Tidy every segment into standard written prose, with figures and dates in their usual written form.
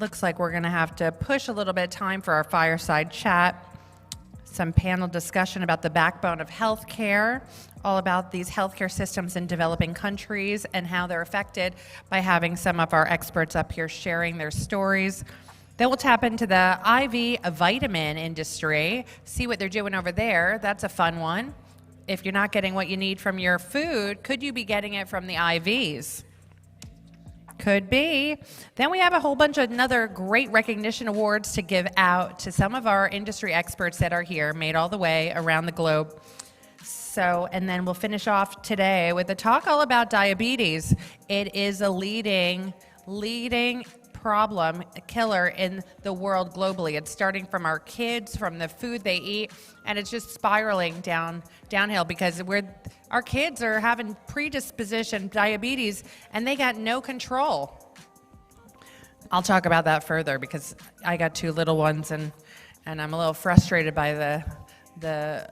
Looks like we're going to have to push a little bit of time for our fireside chat. Some panel discussion about the backbone of healthcare, all about these healthcare systems in developing countries and how they're affected by having some of our experts up here sharing their stories. Then we'll tap into the IV vitamin industry, see what they're doing over there. That's a fun one. If you're not getting what you need from your food, could you be getting it from the IVs? Could be. Then we have a whole bunch of another great recognition awards to give out to some of our industry experts that are here, made all the way around the globe. So, and then we'll finish off today with a talk all about diabetes. It is a leading problem, a killer in the world globally. It's starting from our kids, from the food they eat, and it's just spiraling downhill because our kids are having predisposition diabetes and they got no control. I'll talk about that further because I got 2 little ones and I'm a little frustrated by the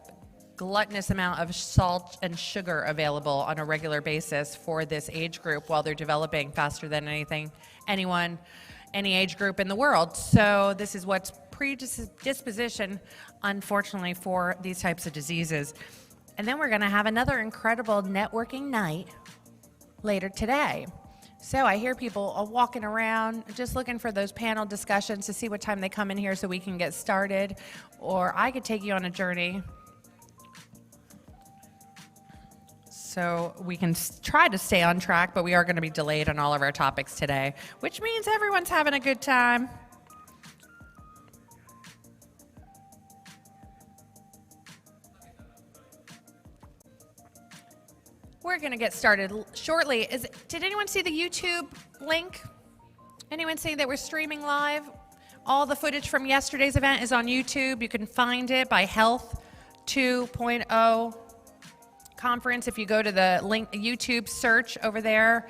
gluttonous amount of salt and sugar available on a regular basis for this age group while they're developing faster than any age group in the world. So this is what's predisposition, unfortunately, for these types of diseases. And then we're going to have another incredible networking night later today. So I hear people walking around just looking for those panel discussions to see what time they come in here so we can get started, or I could take you on a journey so we can try to stay on track, but we are going to be delayed on all of our topics today, which means everyone's having a good time. We're going to get started shortly. Did anyone see the YouTube link? Anyone see that we're streaming live? All the footage from yesterday's event is on YouTube. You can find it by Health 2.0 Conference. If you go to the link, YouTube search over there,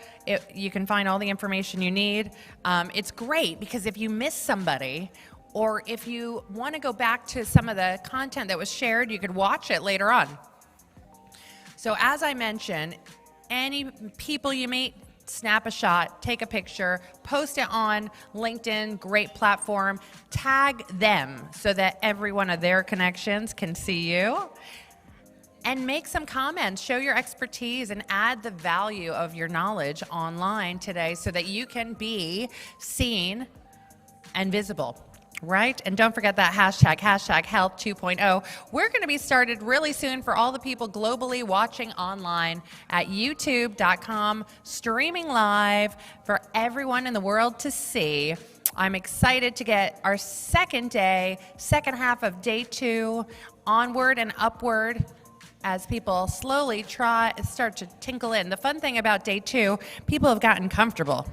you can find all the information you need. It's great because if you miss somebody, or if you want to go back to some of the content that was shared, you could watch it later on. So as I mentioned, any people you meet, snap a shot, take a picture, post it on LinkedIn, great platform, tag them so that every one of their connections can see you. And make some comments, show your expertise, and add the value of your knowledge online today so that you can be seen and visible, right? And don't forget that hashtag Health 2.0. We're going to be started really soon for all the people globally watching online at youtube.com, streaming live for everyone in the world to see. I'm excited to get our second half of day 2, onward and upward, as people slowly start to tinkle in. The fun thing about day 2, people have gotten comfortable.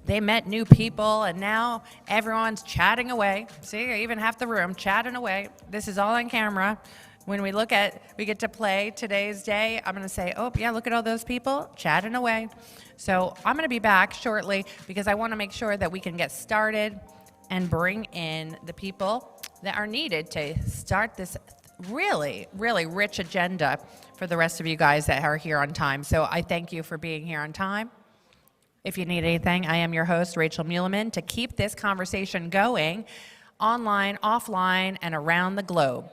They met new people, and now everyone's chatting away. See, even half the room chatting away. This is all on camera. When we get to play today's day, I'm going to say, oh, yeah, look at all those people chatting away. So I'm going to be back shortly because I want to make sure that we can get started and bring in the people that are needed to start this really, really rich agenda for the rest of you guys that are here on time. So I thank you for being here on time. If you need anything, I am your host, Rachel Muleman, to keep this conversation going online, offline, and around the globe.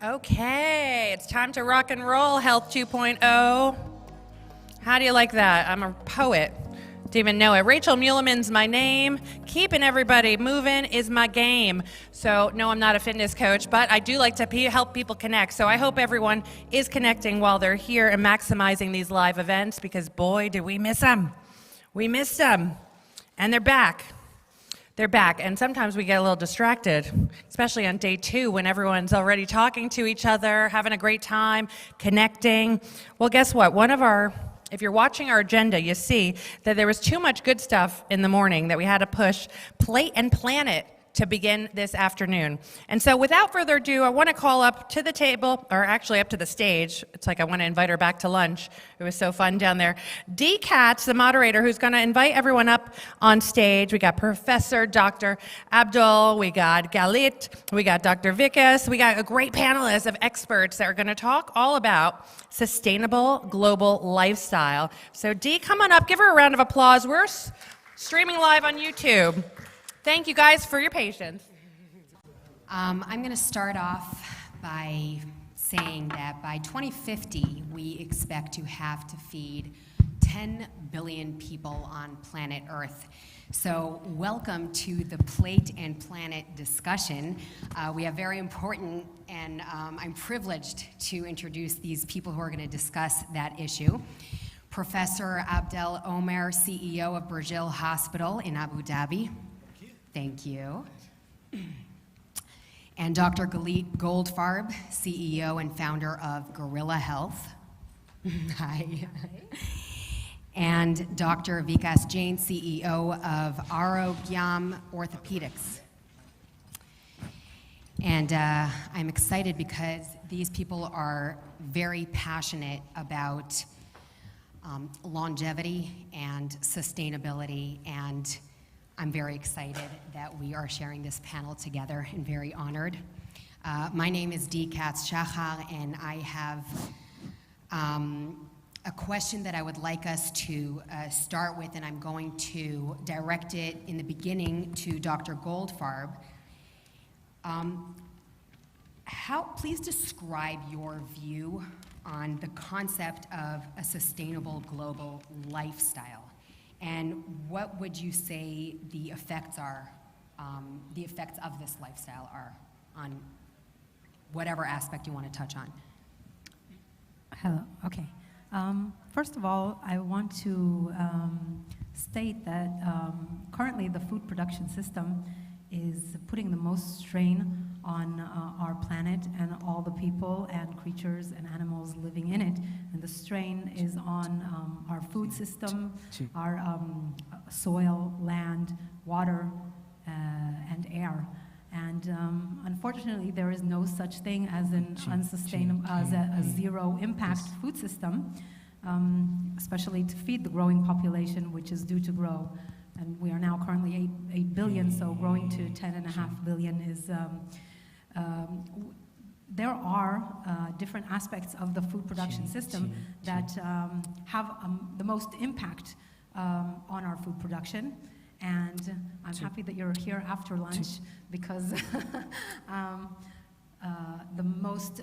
Okay, it's time to rock and roll, Health 2.0. How do you like that? I'm a poet. Didn't even know it. Rachel Muleman's my name. Keeping everybody moving is my game. So no, I'm not a fitness coach, but I do like to help people connect. So I hope everyone is connecting while they're here and maximizing these live events, because boy, did we miss them. We missed them. And they're back. They're back. And sometimes we get a little distracted, especially on day 2 when everyone's already talking to each other, having a great time, connecting. Well, guess what? If you're watching our agenda, you see that there was too much good stuff in the morning that we had to push, plate and planet to begin this afternoon. And so without further ado, I want to call up to the table, or actually up to the stage. It's like I want to invite her back to lunch. It was so fun down there. D. Katz, the moderator, who's going to invite everyone up on stage. We got Professor Dr. Abdel, we got Galit, we got Dr. Vikas, we got a great panelist of experts that are going to talk all about sustainable global lifestyle. So Dee, come on up, give her a round of applause. We're streaming live on YouTube. Thank you guys for your patience. I'm going to start off by saying that by 2050, we expect to have to feed 10 billion people on planet Earth. So welcome to the Plate and Planet discussion. We have very important, and I'm privileged to introduce these people who are going to discuss that issue. Professor Abdel Omer, CEO of Burjeel Hospital in Abu Dhabi. Thank you. And Dr. Galit Goldfarb, CEO and founder of Guerrilla Health. Hi. And Dr. Vikas Jain, CEO of Aarogyam Orthopaedics. And I'm excited because these people are very passionate about longevity and sustainability, and I'm very excited that we are sharing this panel together and very honored. My name is D. Katz Shachar, and I have a question that I would like us to start with, and I'm going to direct it in the beginning to Dr. Goldfarb. Please describe your view on the concept of a sustainable global lifestyle, and what would you say the effects are, the effects of this lifestyle are on whatever aspect you want to touch on. Hello, okay. First of all, I want to state that currently the food production system is putting the most strain on our planet and all the people and creatures and animals living in it. And the strain is on our food system, our soil, land, water, and air. And unfortunately, there is no such thing as an unsustainable, as a zero impact food system, especially to feed the growing population, which is due to grow. And we are now currently 8 billion, so growing to 10.5 billion is, there are different aspects of the food production system that have the most impact on our food production. And I'm happy that you're here after lunch because the most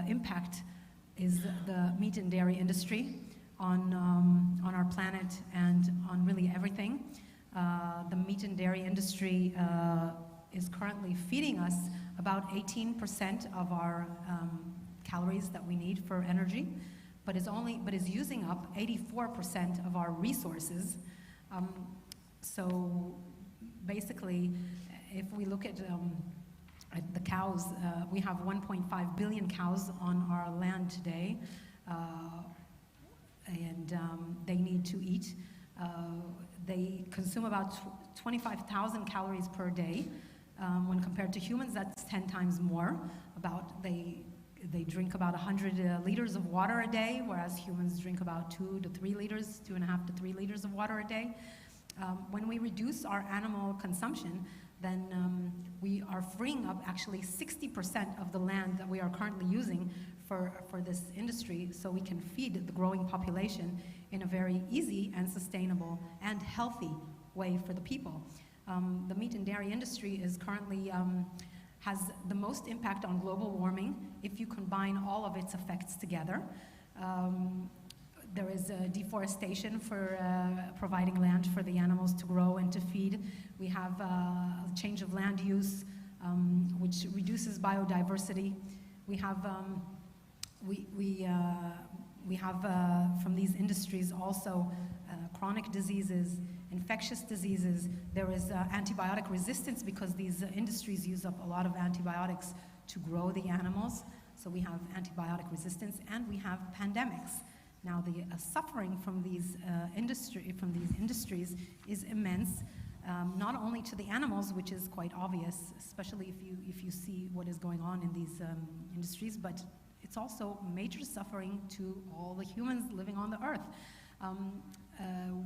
impact is the meat and dairy industry on our planet and on really everything. The meat and dairy industry is currently feeding us about 18% of our calories that we need for energy, but is using up 84% of our resources. So basically, if we look at the cows, we have 1.5 billion cows on our land today, and they need to eat. They consume about 25,000 calories per day. When compared to humans, that's 10 times more. They drink about 100 liters of water a day, whereas humans drink about 2 to 3 liters, 2.5 to 3 liters of water a day. When we reduce our animal consumption, then we are freeing up actually 60% of the land that we are currently using for this industry, so we can feed the growing population in a very easy and sustainable and healthy way for the people. The meat and dairy industry is currently has the most impact on global warming if you combine all of its effects together. There is deforestation for providing land for the animals to grow and to feed. We have change of land use, which reduces biodiversity. We have from these industries also chronic diseases, infectious diseases. There is antibiotic resistance because these industries use up a lot of antibiotics to grow the animals. So we have antibiotic resistance, and we have pandemics. Now the suffering from these industries is immense. not only to the animals, which is quite obvious, especially if you see what is going on in these industries, but it's also major suffering to all the humans living on the earth.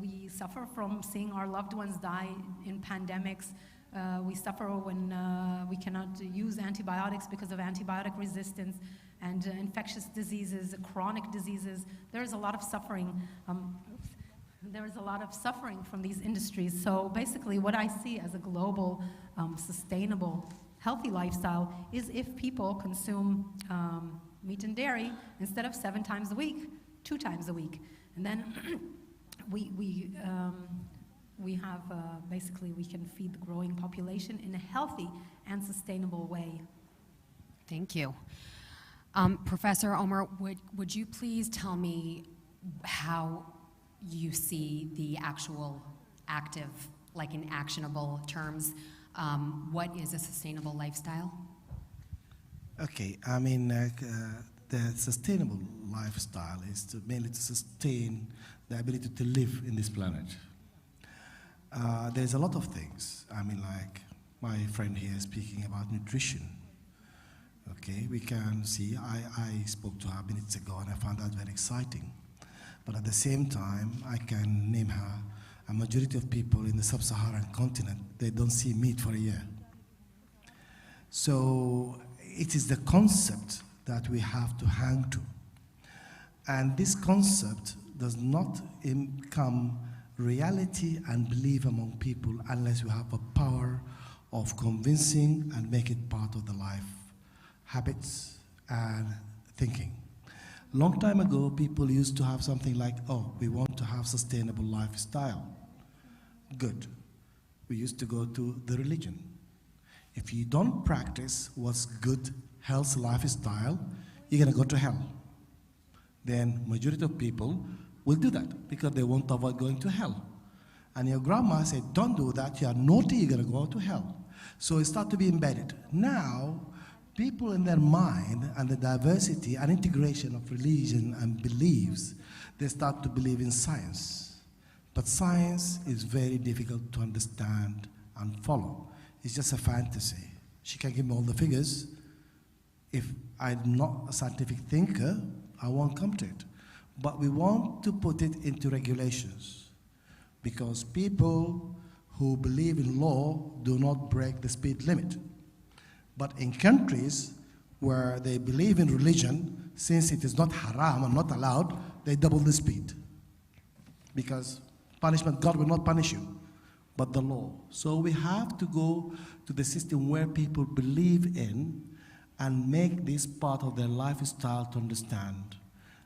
We suffer from seeing our loved ones die in pandemics. We suffer when we cannot use antibiotics because of antibiotic resistance and infectious diseases, chronic diseases. There is a lot of suffering. There is a lot of suffering from these industries. So basically what I see as a global, sustainable, healthy lifestyle is if people consume meat and dairy instead of 7 times a week, 2 times a week. And then we have, basically, we can feed the growing population in a healthy and sustainable way. Thank you. Professor Omer, would you please tell me how you see the actual active, like in actionable terms, what is a sustainable lifestyle? Okay, I mean, the sustainable lifestyle is mainly to sustain the ability to live in this planet. There's a lot of things. I mean, like my friend here speaking about nutrition. Okay, we can see, I spoke to her minutes ago and I found that very exciting. But at the same time, I can name her, a majority of people in the sub-Saharan continent, they don't see meat for a year. So it is the concept that we have to hang to. And this concept does not become reality and belief among people unless we have a power of convincing and make it part of the life habits and thinking. Long time ago, people used to have something like, oh, we want to have sustainable lifestyle. Good. We used to go to the religion. If you don't practice what's good health lifestyle, you're gonna go to hell. Then majority of people will do that because they want to avoid going to hell. And your grandma said, don't do that, you are naughty, you're gonna go to hell. So it started to be embedded. Now, people in their mind and the diversity and integration of religion and beliefs, they start to believe in science. But science is very difficult to understand and follow. It's just a fantasy. She can give me all the figures. If I'm not a scientific thinker, I won't come to it. But we want to put it into regulations because people who believe in law do not break the speed limit. But in countries where they believe in religion, since it is not haram and not allowed, they double the speed. Because punishment, God will not punish you, but the law. So we have to go to the system where people believe in and make this part of their lifestyle to understand.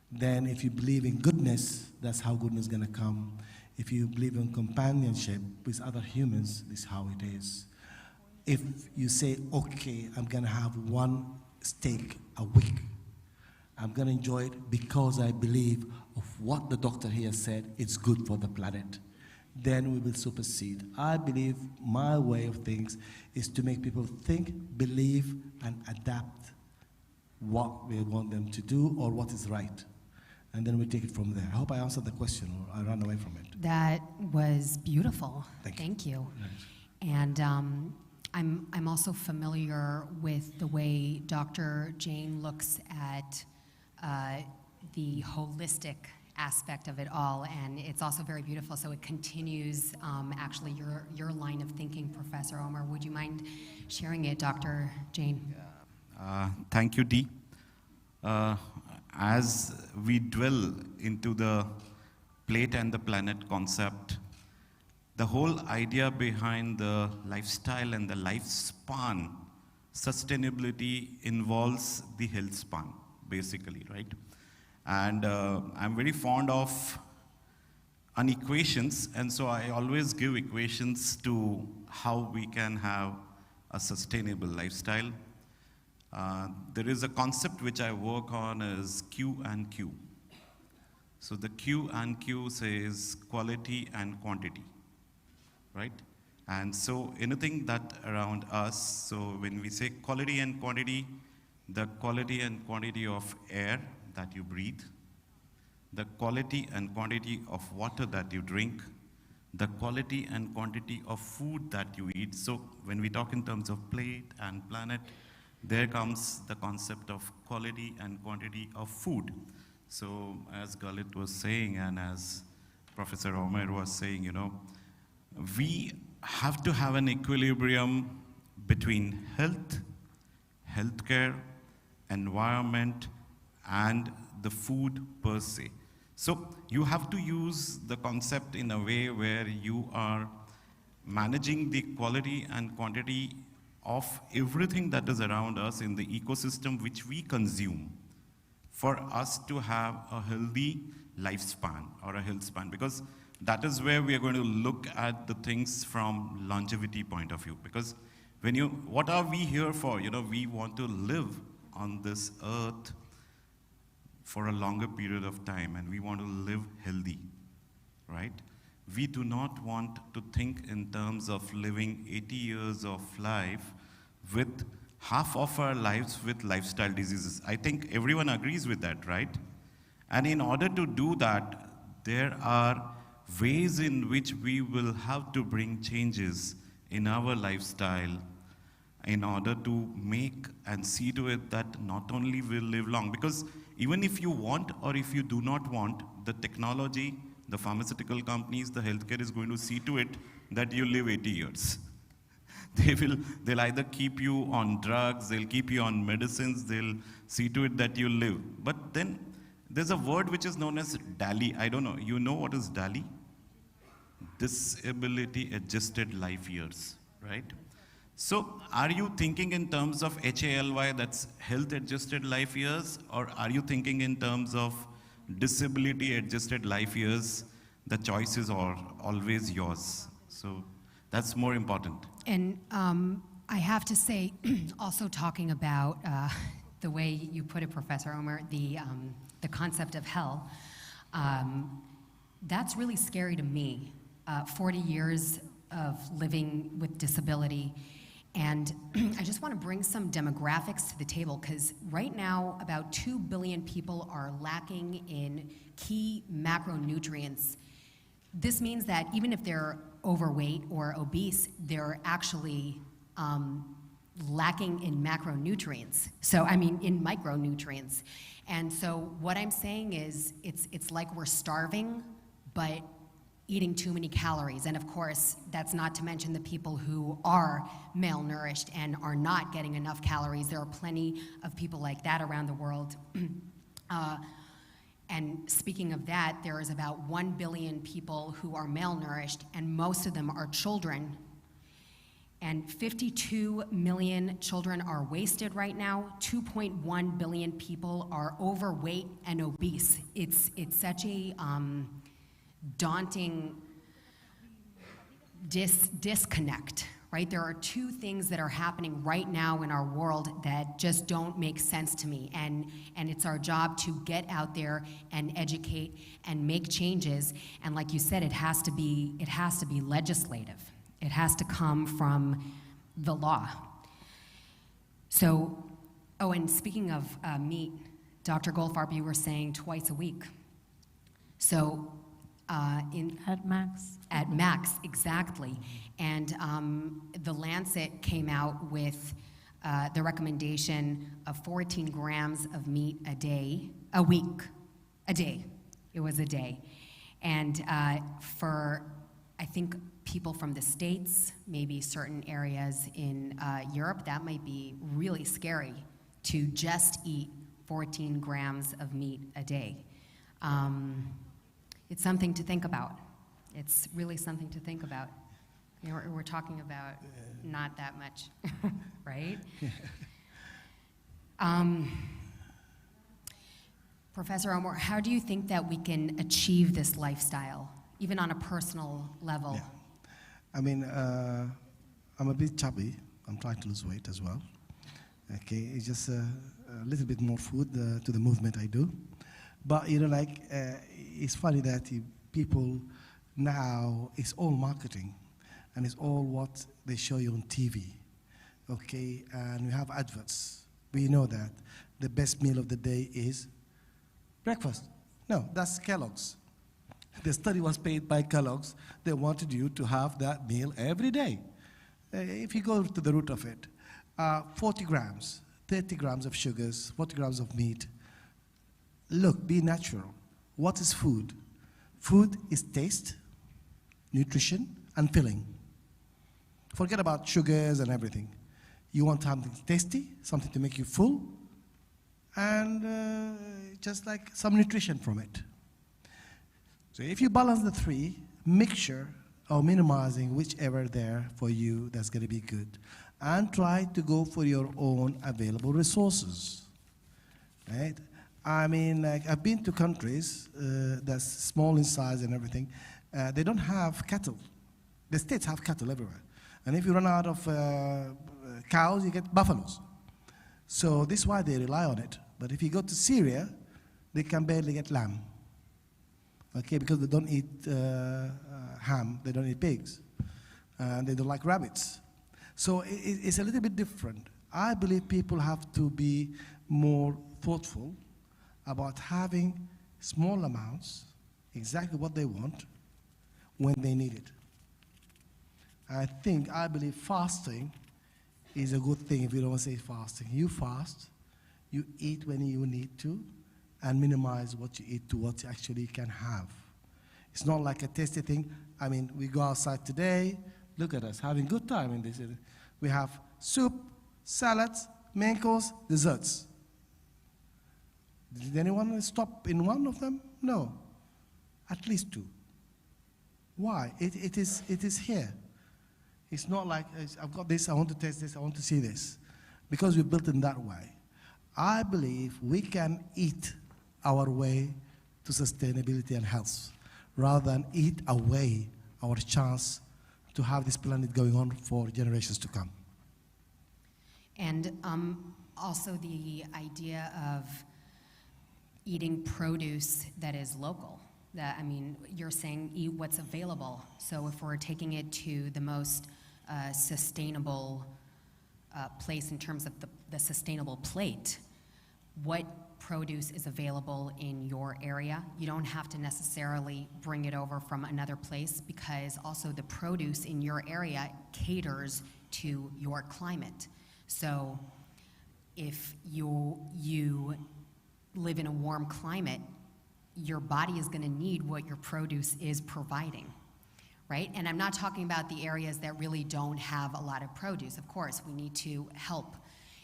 Then if you believe in goodness, that's how goodness is gonna come. If you believe in companionship with other humans, this is how it is. If you say, okay, I'm gonna have 1 steak a week, I'm gonna enjoy it because I believe of what the doctor here said, it's good for the planet, then we will supersede. I believe my way of things is to make people think, believe, and adapt what we want them to do or what is right. And then we take it from there. I hope I answered the question or I ran away from it. That was beautiful. Thank you. Right. And I'm also familiar with the way Dr. Jain looks at the holistic aspect of it all, and it's also very beautiful. So it continues actually your line of thinking, Professor Omer. Would you mind sharing it, Dr. Jain? Thank you, Dee. As we dwell into the plate and the planet concept, the whole idea behind the lifestyle and the lifespan, sustainability involves the health span, basically, right? And I'm very fond of equations, and so I always give equations to how we can have a sustainable lifestyle. There is a concept which I work on is Q and Q. So the Q and Q says quality and quantity, right? And so anything that around us, so when we say quality and quantity, the quality and quantity of air that you breathe, the quality and quantity of water that you drink, the quality and quantity of food that you eat. So when we talk in terms of plate and planet, there comes the concept of quality and quantity of food. So as Galit was saying, and as Professor Omer was saying, you know, we have to have an equilibrium between health, healthcare, environment, and the food per se. So you have to use the concept in a way where you are managing the quality and quantity of everything that is around us in the ecosystem which we consume for us to have a healthy lifespan or a health span, because that is where we are going to look at the things from longevity point of view. Because when what are we here for? You know, we want to live on this earth for a longer period of time, and we want to live healthy, right? We do not want to think in terms of living 80 years of life with half of our lives with lifestyle diseases. I think everyone agrees with that, right? And in order to do that, there are ways in which we will have to bring changes in our lifestyle in order to make and see to it that not only we'll live long, because even if you want or if you do not want, the technology, the pharmaceutical companies, the healthcare is going to see to it that you live 80 years. They'll either keep you on drugs, they'll keep you on medicines, they'll see to it that you live. But then there's a word which is known as DALI. I don't know, you know what is DALI? Disability adjusted life years, right? So are you thinking in terms of HALY, that's health adjusted life years, or are you thinking in terms of disability adjusted life years? The choices are always yours. So that's more important. And I have to say, also talking about the way you put it, Professor Omer, the concept of hell, that's really scary to me. 40 years of living with disability. And I just want to bring some demographics to the table, because right now about 2 billion people are lacking in key macronutrients. This means that even if they're overweight or obese, they're actually lacking in macronutrients. So, I mean, in micronutrients. And so what I'm saying is it's like we're starving, but eating too many calories. And of course, that's not to mention the people who are malnourished and are not getting enough calories. There are plenty of people like that around the world. And speaking of that, there is about 1 billion people who are malnourished, and most of them are children. And 52 million children are wasted right now. 2.1 billion people are overweight and obese. It's such a daunting disconnect, right? There are two things that are happening right now in our world that just don't make sense to me, and it's our job to get out there and educate and make changes. And like you said, it has to be legislative. It has to come from the law. So, oh, and speaking of meat, Dr. Goldfarb, you were saying twice a week. So at max. At max, exactly. And the Lancet came out with the recommendation of 14 grams of meat a day, a week, a day. It was a day. And for, I think, people from the States, maybe certain areas in Europe, that might be really scary to just eat 14 grams of meat a day. It's something to think about. It's really something to think about. You know, we're talking about not that much, right? Professor Omer, how do you think that we can achieve this lifestyle, even on a personal level? Yeah. I mean, I'm a bit chubby. I'm trying to lose weight as well. Okay, it's just a little bit more food to the movement I do. But, you know, like, it's funny that people now, it's all marketing, and it's all what they show you on TV, okay? And we have adverts. We know that the best meal of the day is breakfast. No, that's Kellogg's. The study was paid by Kellogg's. They wanted you to have that meal every day. If you go to the root of it, 40 grams, 30 grams of sugars, 40 grams of meat. Look, be natural. What is food? Food is taste, nutrition, and filling. Forget about sugars and everything. You want something tasty, something to make you full, and just like some nutrition from it. So if you balance the three, mixture or minimizing whichever there for you that's going to be good, and try to go for your own available resources, right? I mean, like, I've been to countries that's small in size and everything. They don't have cattle. The states have cattle everywhere. And if you run out of cows, you get buffaloes. So this is why they rely on it. But if you go to Syria, they can barely get lamb. Okay, because they don't eat ham, they don't eat pigs, and they don't like rabbits. So it's a little bit different. I believe people have to be more thoughtful about having small amounts, exactly what they want, when they need it. I believe fasting is a good thing. If you don't want to say fasting, you fast, you eat when you need to, and minimize what you eat to what you actually can have. It's not like a tasty thing. I mean, we go outside today, look at us, having good time in this. We have soup, salads, main course, desserts. Did anyone stop in one of them? No. At least two. Why? It is here. It's not like, I've got this, I want to taste this, I want to see this. Because we built in that way. I believe we can eat our way to sustainability and health, rather than eat away our chance to have this planet going on for generations to come. And also the idea of eating produce that is local. That, I mean, you're saying eat what's available. So if we're taking it to the most sustainable place in terms of the sustainable plate, what produce is available in your area? You don't have to necessarily bring it over from another place, because also the produce in your area caters to your climate. So if you live in a warm climate, your body is going to need what your produce is providing, right? And I'm not talking about the areas that really don't have a lot of produce. Of course, we need to help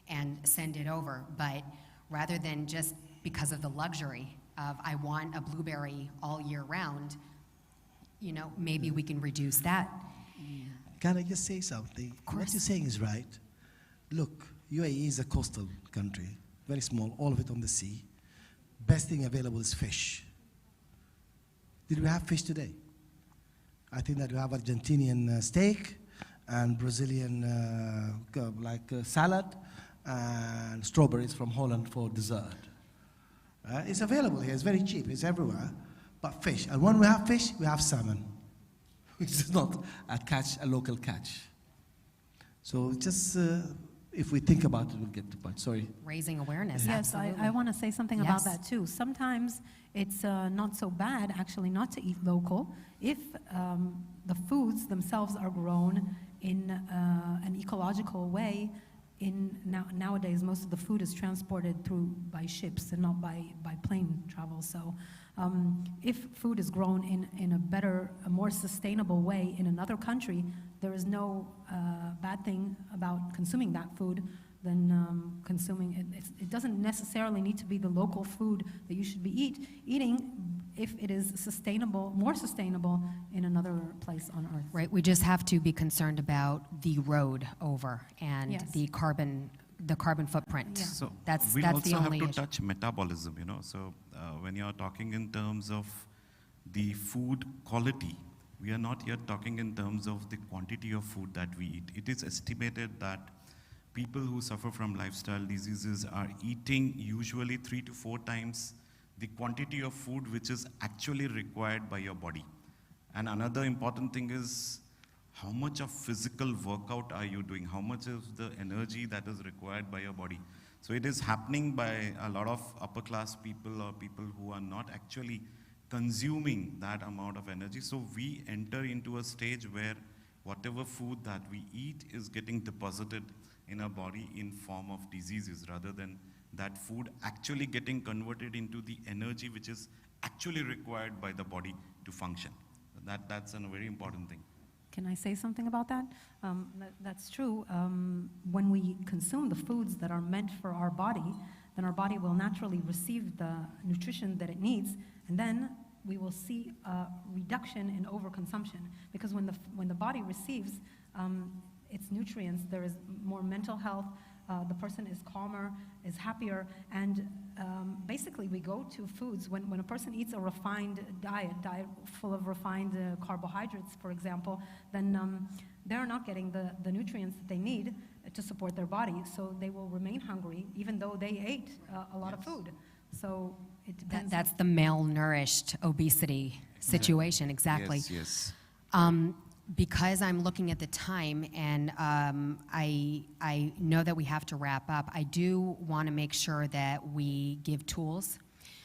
and send it over, but rather than just because of the luxury of I want a blueberry all year round, you know, maybe we can reduce that. Can I just say something? Of course. What you're saying is right. Look, UAE is a coastal country, very small, all of it on the sea. Best thing available is fish. Did we have fish today? I think that we have Argentinian steak and Brazilian salad and strawberries from Holland for dessert. It's available here, it's very cheap, it's everywhere. But fish, and when we have fish, we have salmon, which is not a local catch. So just, if we think about it, we'll get to the point. Sorry. Raising awareness, Yes, absolutely. I want to say something Yes. about that too. Sometimes it's not so bad actually not to eat local if the foods themselves are grown in an ecological way. Nowadays, most of the food is transported by ships and not by plane travel. So if food is grown in a more sustainable way in another country, there is no bad thing about consuming that food than consuming it. It doesn't necessarily need to be the local food that you should be eating if it is more sustainable in another place on Earth. Right, we just have to be concerned about the road over and Yes. the carbon footprint. Yeah. So That's we the also only have to issue. touch metabolism, you know. So when you're talking in terms of the food quality, we are not yet talking in terms of the quantity of food that we eat. It is estimated that people who suffer from lifestyle diseases are eating usually 3 to 4 times the quantity of food which is actually required by your body. And another important thing is how much of physical workout are you doing? How much is the energy that is required by your body? So it is happening by a lot of upper class people or people who are not actually consuming that amount of energy. So we enter into a stage where whatever food that we eat is getting deposited in our body in form of diseases, rather than that food actually getting converted into the energy which is actually required by the body to function. That's a very important thing. Can I say something about that? That's true. When we consume the foods that are meant for our body, then our body will naturally receive the nutrition that it needs, and then we will see a reduction in overconsumption. Because when the body receives its nutrients, there is more mental health, the person is calmer, is happier, and basically we go to foods. When a person eats a refined diet full of refined carbohydrates, for example, then they're not getting the nutrients that they need to support their body, so they will remain hungry even though they ate a lot of food. So it depends. That's the malnourished obesity situation, exactly. Yes. Because I'm looking at the time, and I know that we have to wrap up, I do want to make sure that we give tools.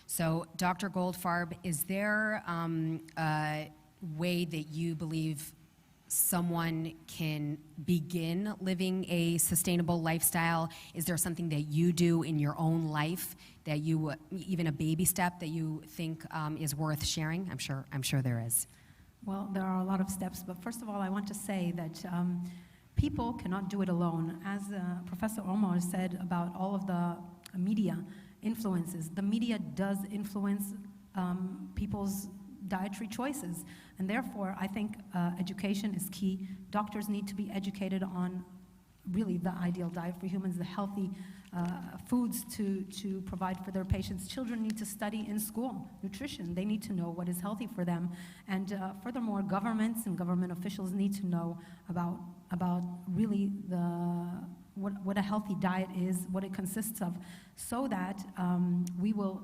So, Dr. Goldfarb, is there a way that you believe someone can begin living a sustainable lifestyle? Is there something that you do in your own life that you, even a baby step that you think is worth sharing? I'm sure there is. Well, there are a lot of steps, but first of all, I want to say that people cannot do it alone. As Professor Omer said about all of the media influences, the media does influence people's dietary choices, and therefore I think education is key. Doctors need to be educated on really the ideal diet for humans, the healthy foods to provide for their patients. Children need to study in school nutrition. They need to know what is healthy for them. And furthermore, governments and government officials need to know about really what a healthy diet is, what it consists of, so that we will,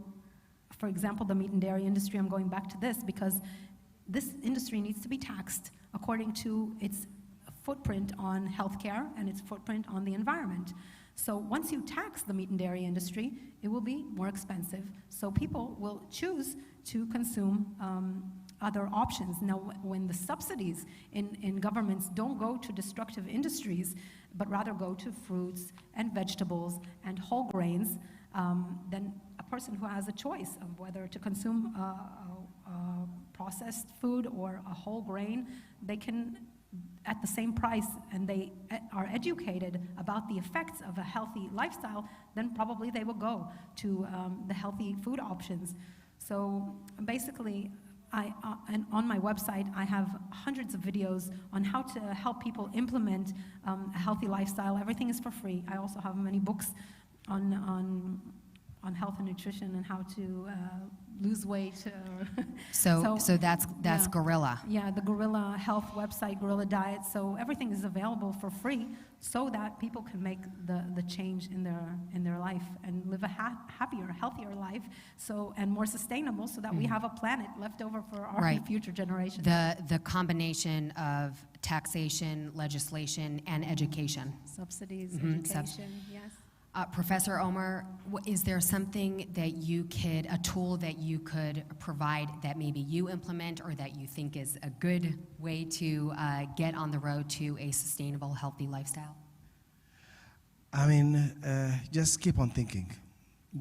for example, the meat and dairy industry, I'm going back to this because this industry needs to be taxed according to its footprint on healthcare and its footprint on the environment. So once you tax the meat and dairy industry, it will be more expensive. So people will choose to consume other options. Now, when the subsidies in governments don't go to destructive industries, but rather go to fruits and vegetables and whole grains, then a person who has a choice of whether to consume processed food or a whole grain, they can, at the same price, and they are educated about the effects of a healthy lifestyle, then probably they will go to the healthy food options. So basically, and on my website, I have hundreds of videos on how to help people implement a healthy lifestyle. Everything is for free. I also have many books on health and nutrition and how to lose weight. So that's yeah. Guerrilla. Yeah, the Guerrilla health website, Guerrilla Diet. So everything is available for free, so that people can make the change in their life and live a happier, healthier life, and more sustainable, so that we have a planet left over for our future generations. The combination of taxation, legislation, and education. Subsidies, education, yes. Professor Omer, is there something that a tool that you could provide that maybe you implement or that you think is a good way to get on the road to a sustainable, healthy lifestyle? I mean, just keep on thinking.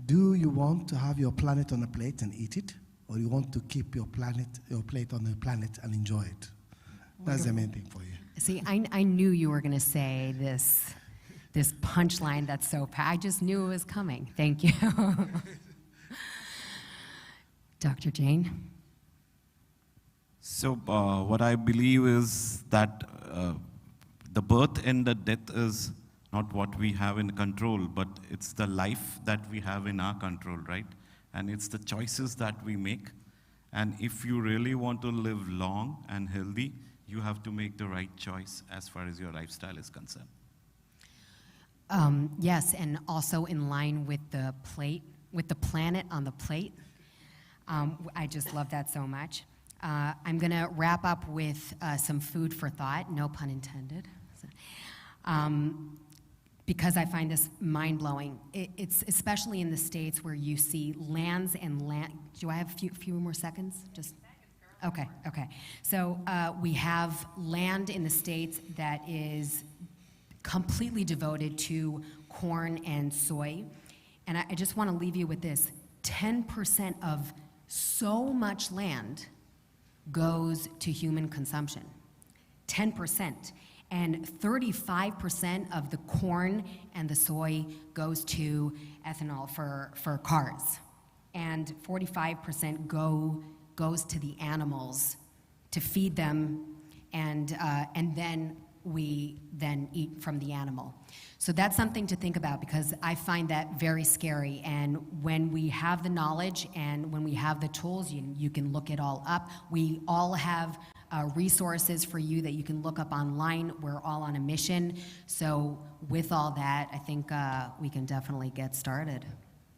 Do you want to have your planet on a plate and eat it? Or you want to keep your plate on the planet and enjoy it? That's the main thing for you. See, I knew you were going to say this punchline that's so I just knew it was coming. Thank you. Dr. Jain? So what I believe is that the birth and the death is not what we have in control, but it's the life that we have in our control, right? And it's the choices that we make. And if you really want to live long and healthy, you have to make the right choice as far as your lifestyle is concerned. Yes, and also in line with the planet on the plate. I just love that so much. I'm going to wrap up with some food for thought, no pun intended. because I find this mind-blowing. It's especially in the States where you see lands and land. Do I have a few more seconds? Just okay. So we have land in the States that is completely devoted to corn and soy. And I just want to leave you with this. 10% of so much land goes to human consumption. 10%. And 35% of the corn and the soy goes to ethanol for cars. And 45% goes to the animals to feed them, and then we then eat from the animal. So that's something to think about, because I find that very scary. And when we have the knowledge and when we have the tools, you can look it all up. We all have resources for you that you can look up online. We're all on a mission. So with all that, I think we can definitely get started.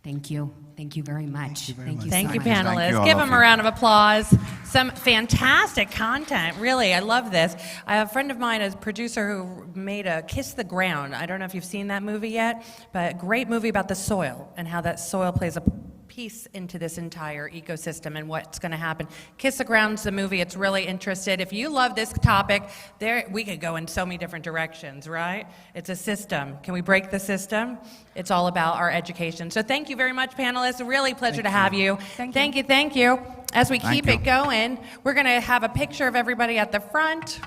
Thank you. Thank you very much. Thank you, so much. panelists. Thank you, all Give of them you. a round of applause. Some fantastic content. Really, I love this. I have a friend of mine, a producer, who made a Kiss the Ground. I don't know if you've seen that movie yet, but a great movie about the soil and how that soil plays a piece into this entire ecosystem and what's going to happen. Kiss the Ground's the movie. It's really interested. If you love this topic, we could go in so many different directions, right? It's a system. Can we break the system? It's all about our education. So thank you very much, panelists. A really pleasure to have you. Thank you. As we keep it going, we're going to have a picture of everybody at the front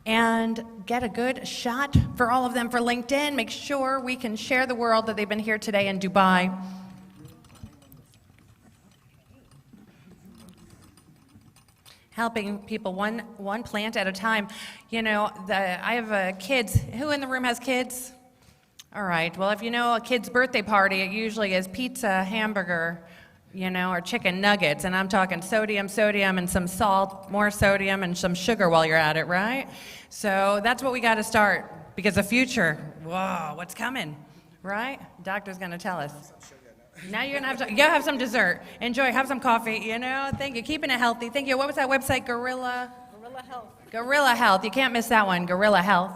and get a good shot for all of them for LinkedIn. Make sure we can share the world that they've been here today in Dubai. Helping people one plant at a time. You know, I have kids. Who in the room has kids? All right. Well, if you know a kid's birthday party, it usually is pizza, hamburger, or chicken nuggets. And I'm talking sodium, and some salt, more sodium, and some sugar while you're at it, right? So that's what we got to start, because the future, whoa, what's coming, right? Doctor's going to tell us. Now you're going to have some dessert. Enjoy, have some coffee, Thank you. Keeping it healthy. Thank you. What was that website? Guerrilla Health. Guerrilla Health. You can't miss that one. Guerrilla Health.